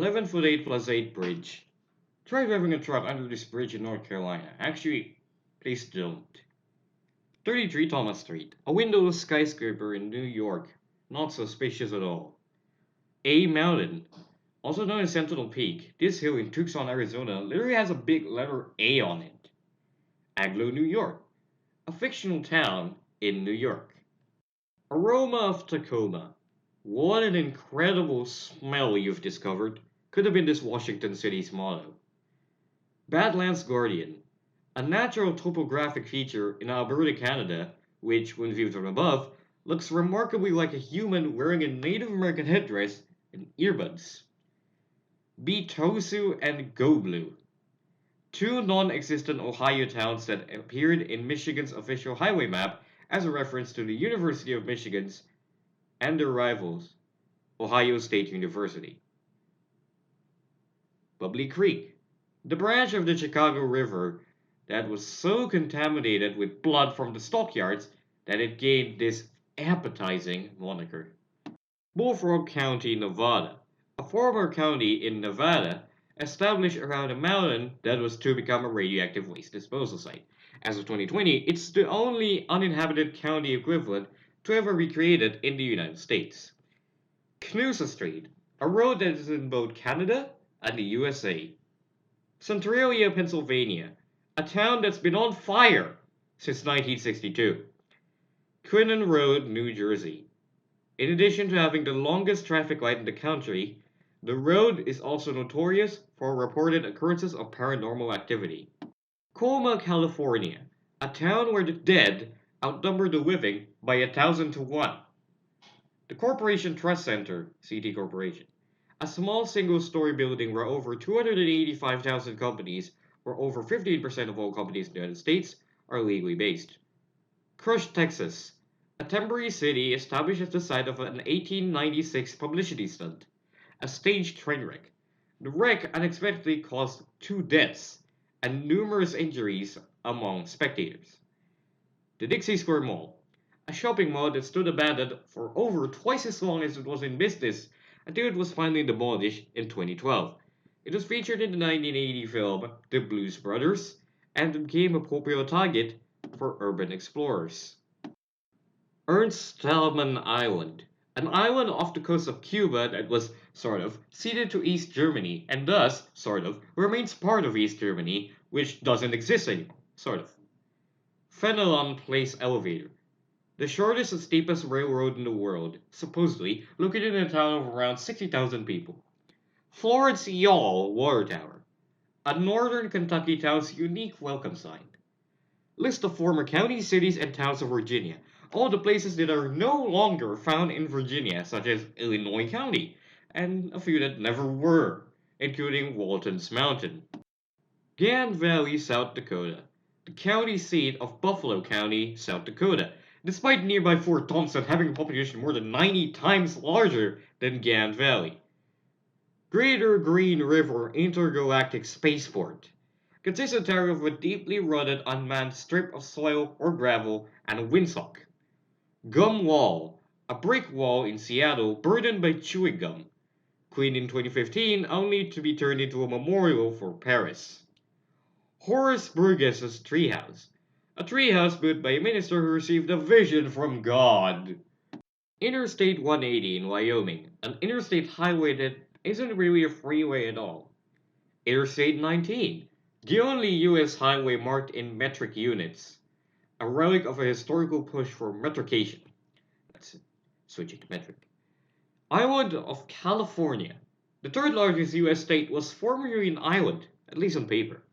11-foot 8 plus 8 bridge. Try driving a truck under this bridge in North Carolina. Actually, please don't. 33 Thomas Street, a windowless skyscraper in New York. Not so spacious at all. A Mountain, also known as Sentinel Peak, this hill in Tucson, Arizona, literally has a big letter A on it. Agloe, New York, a fictional town in New York. Aroma of Tacoma. What an incredible smell you've discovered. Could have been this Washington City's motto. Badlands Guardian, a natural topographic feature in Alberta, Canada, which, when viewed from above, looks remarkably like a human wearing a Native American headdress and earbuds. Bitosu and Go Blue, two non-existent Ohio towns that appeared in Michigan's official highway map as a reference to the University of Michigan's and their rivals, Ohio State University. Bubbly Creek, the branch of the Chicago River that was so contaminated with blood from the stockyards that it gained this appetizing moniker. Bullfrog County, Nevada, a former county in Nevada established around a mountain that was to become a radioactive waste disposal site. As of 2020, it's the only uninhabited county equivalent to ever be created in the United States. Cnoosa Street, a road that is in both Canada and the USA. Centralia, Pennsylvania, a town that's been on fire since 1962. Quinnen Road, New Jersey. In addition to having the longest traffic light in the country, the road is also notorious for reported occurrences of paranormal activity. Colma, California, a town where the dead outnumber the living by 1,000 to 1. The Corporation Trust Center, CT Corporation, a small single-story building where over 285,000 companies, or over 15% of all companies in the United States, are legally based. Crush, Texas, a temporary city established at the site of an 1896 publicity stunt, a staged train wreck. The wreck unexpectedly caused 2 deaths and numerous injuries among spectators. The Dixie Square Mall, a shopping mall that stood abandoned for over twice as long as it was in business until it was finally demolished in 2012. It was featured in the 1980 film The Blues Brothers and became a popular target for urban explorers. Ernst Thälmann Island, an island off the coast of Cuba that was, sort of, ceded to East Germany and thus, sort of, remains part of East Germany, which doesn't exist anymore, sort of. Fenelon Place Elevator, the shortest and steepest railroad in the world, supposedly located in a town of around 60,000 people. Florence Y'all Water Tower, a northern Kentucky town's unique welcome sign. List of former counties, cities, and towns of Virginia, all the places that are no longer found in Virginia, such as Illinois County, and a few that never were, including Walton's Mountain. Grand Valley, South Dakota, the county seat of Buffalo County, South Dakota, despite nearby Fort Thompson having a population more than 90 times larger than Grand Valley. Greater Green River Intergalactic Spaceport consists entirely of a deeply rutted unmanned strip of soil or gravel and a windsock. Gum Wall, a brick wall in Seattle burdened by chewing gum, cleaned in 2015 only to be turned into a memorial for Paris. Horace Burgess's treehouse, a treehouse built by a minister who received a vision from God. Interstate 180 in Wyoming, an interstate highway that isn't really a freeway at all. Interstate 19, the only US highway marked in metric units, a relic of a historical push for metrication. Let's switch it to metric. Island of California, the third largest US state, was formerly an island, at least on paper.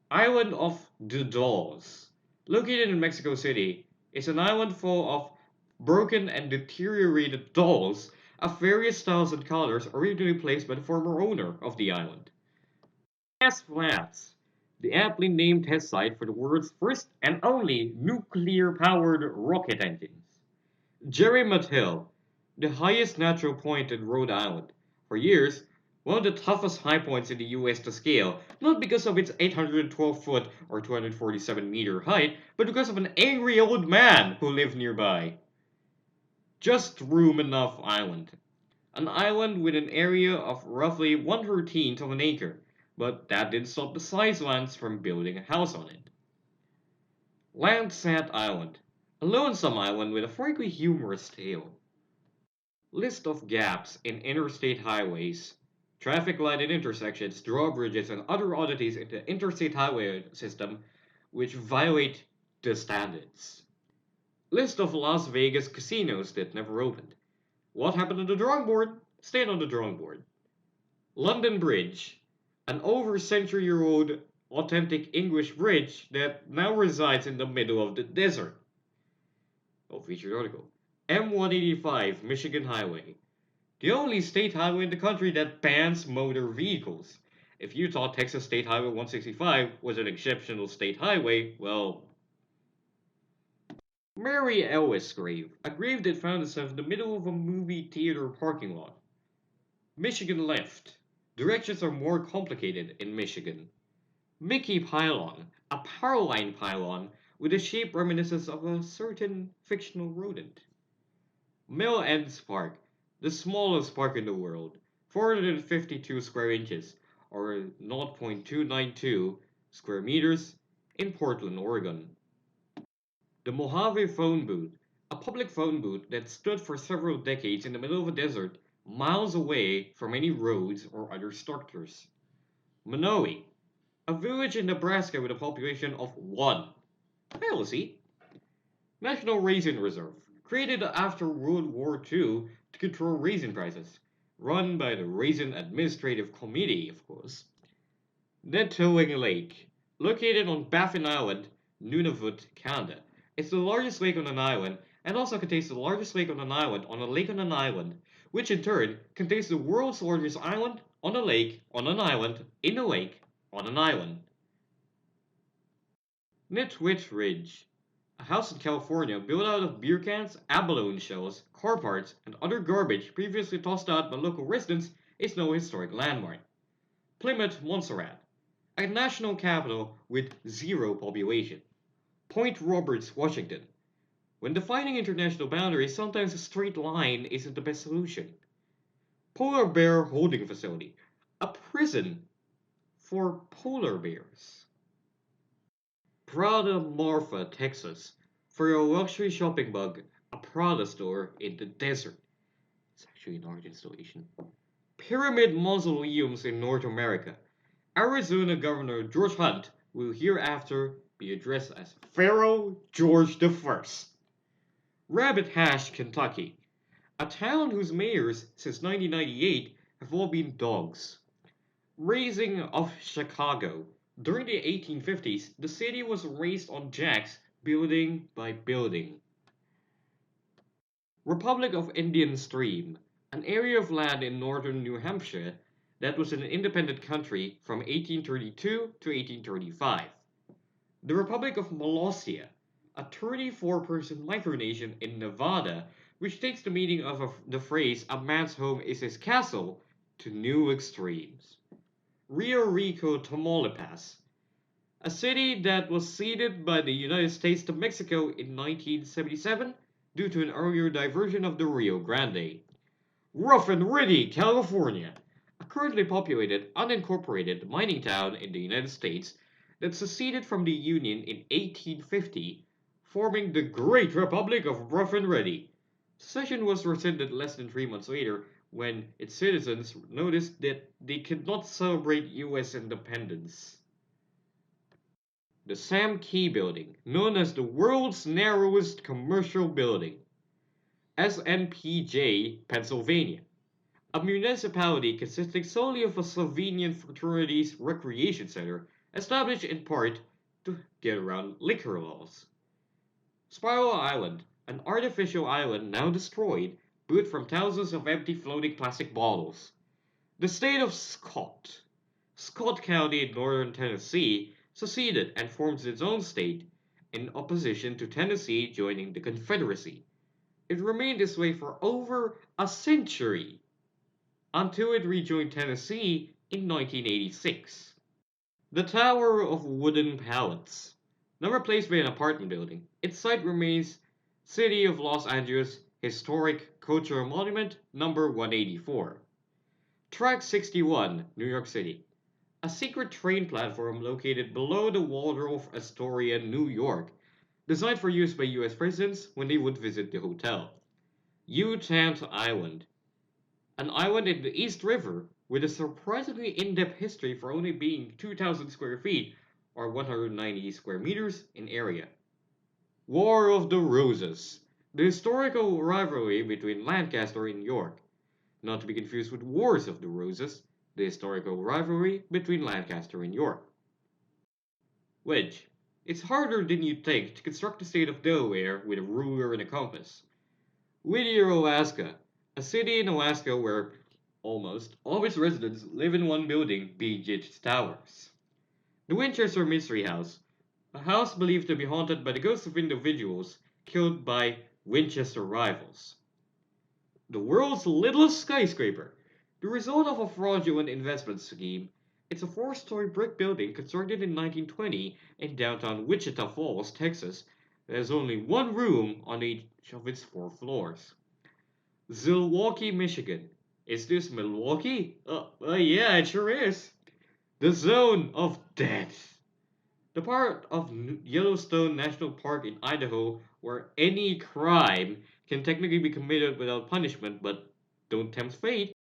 Island of the Dolls, located in Mexico City, is an island full of broken and deteriorated dolls of various styles and colors originally placed by the former owner of the island. Test Flats, the aptly named test site for the world's first and only nuclear-powered rocket engines. Jerry Hill, the highest natural point in Rhode Island. For years, one of the toughest high points in the US to scale, not because of its 812 foot or 247-meter height, but because of an angry old man who lived nearby. Just Room Enough Island, an island with an area of roughly 1/13 of an acre, but that didn't stop the Slicelands from building a house on it. Landsat Island, a lonesome island with a frankly humorous tale. List of gaps in interstate highways. Traffic light at intersections, drawbridges, and other oddities in the interstate highway system which violate the standards. List of Las Vegas casinos that never opened. What happened on the drawing board stayed on the drawing board. London Bridge, an over century-old authentic English bridge that now resides in the middle of the desert. Featured article. M185 Michigan Highway, the only state highway in the country that bans motor vehicles. If you thought Texas State Highway 165 was an exceptional state highway, well, Mary Ellis grave, a grave that found itself in the middle of a movie theater parking lot. Michigan left. Directions are more complicated in Michigan. Mickey Pylon, a power line pylon with a shape reminiscent of a certain fictional rodent. Mill Ends Park, the smallest park in the world, 452 square inches, or 0.292 square meters, in Portland, Oregon. The Mojave Phone Booth, a public phone booth that stood for several decades in the middle of a desert, miles away from any roads or other structures. Minoe, a village in Nebraska with a population of 1. Fallacy. National Raisin Reserve, created after World War II to control raisin prices, run by the Raisin Administrative Committee, of course. Nettoing Lake, located on Baffin Island, Nunavut, Canada. It's the largest lake on an island and also contains the largest lake on a lake on an island, which in turn contains the world's largest island on a lake on an island in a lake on an island. Nitwit Ridge, a house in California built out of beer cans, abalone shells, car parts, and other garbage previously tossed out by local residents, is no historic landmark. Plymouth, Montserrat, a national capital with 0 population. Point Roberts, Washington. When defining international boundaries, sometimes a straight line isn't the best solution. Polar Bear Holding Facility, a prison for polar bears. Prada Marfa, Texas, for your luxury shopping bug, a Prada store in the desert. It's actually an art installation. Pyramid mausoleums in North America. Arizona Governor George Hunt will hereafter be addressed as Pharaoh George I. Rabbit Hash, Kentucky, a town whose mayors since 1998 have all been dogs. Raising of Chicago. During the 1850s, the city was raised on jacks, building by building. Republic of Indian Stream, an area of land in northern New Hampshire that was an independent country from 1832 to 1835. The Republic of Molossia, a 34-person micronation in Nevada, which takes the meaning of the phrase "a man's home is his castle" to new extremes. Rio Rico, Tamaulipas, a city that was ceded by the United States to Mexico in 1977 due to an earlier diversion of the Rio Grande. Rough and Ready, California, a currently populated, unincorporated mining town in the United States that seceded from the Union in 1850, forming the Great Republic of Rough and Ready. Secession was rescinded less than 3 months later when its citizens noticed that they could not celebrate U.S. independence. The Sam Key Building, known as the world's narrowest commercial building. SNPJ, Pennsylvania, a municipality consisting solely of a Slovenian fraternity's recreation center, established in part to get around liquor laws. Spiral Island, an artificial island now destroyed, built from thousands of empty floating plastic bottles. The state of Scott County in northern Tennessee, seceded and forms its own state in opposition to Tennessee joining the Confederacy. It remained this way for over a century until it rejoined Tennessee in 1986. The Tower of Wooden Pallets, now replaced by an apartment building, its site remains City of Los Angeles, Historic Cultural Monument number 184. Track 61, New York City. A secret train platform located below the Waldorf Astoria, New York, designed for use by US presidents when they would visit the hotel. Utant Island, an island in the East River with a surprisingly in-depth history for only being 2,000 square feet or 190 square meters in area. War of the Roses, the historical rivalry between Lancaster and York, not to be confused with Wars of the Roses, the historical rivalry between Lancaster and York. Which, it's harder than you'd think to construct the state of Delaware with a ruler and a compass. Whittier, Alaska, a city in Alaska where almost all its residents live in one building, its towers. The Winchester Mystery House, a house believed to be haunted by the ghosts of individuals killed by Winchester rivals. The world's littlest skyscraper, the result of a fraudulent investment scheme. It's a four-story brick building constructed in 1920 in downtown Wichita Falls, Texas, that has only one room on each of its four floors. Zilwaukee, Michigan. Is this Milwaukee? Yeah, it sure is. The Zone of Death. The part of Yellowstone National Park in Idaho where any crime can technically be committed without punishment, but don't tempt fate.